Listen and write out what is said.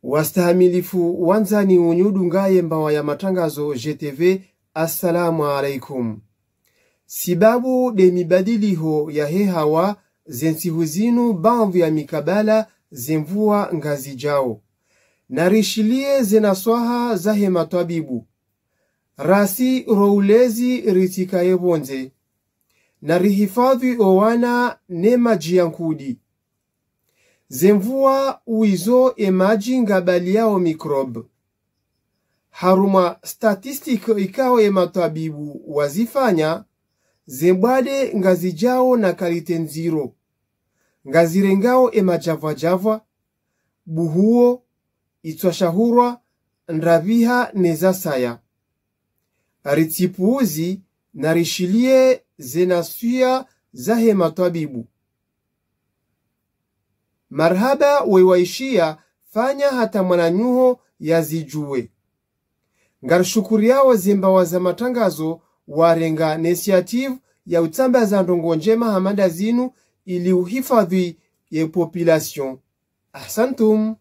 Wastahamilifu wanzani unyudu ngaye mbawa ya matangazo GTV. Assalamu alaikum. Sibabu de mibadiliho ya hehawa zensihuzinu bamvu ya mikabala zemvua ngazi jao. Narishilie zenaswaha za hematwabibu. Rasi roulezi ritika yebonze. Narihifadhi owana nema jiankudi. Zemvua uizo emaji ngabali yao mikrob. Haruma statistiko ikao ematabibu wazifanya, zembwade ngazi jao na kalite nziro. Ngazirengao emajava-java, buhuo, itwashahurwa, nraviha nezasaya. Aritipuuzi narishilie zenasuya za hematwabibu. Marhaba wewaishia fanya hata mwananyuho yazijue. Ngarshukuri yao zembawa za matangazo warenga initiative ya utambaza ndongo njema hamada zinu ili uhifadhi ya population. Ahsantum.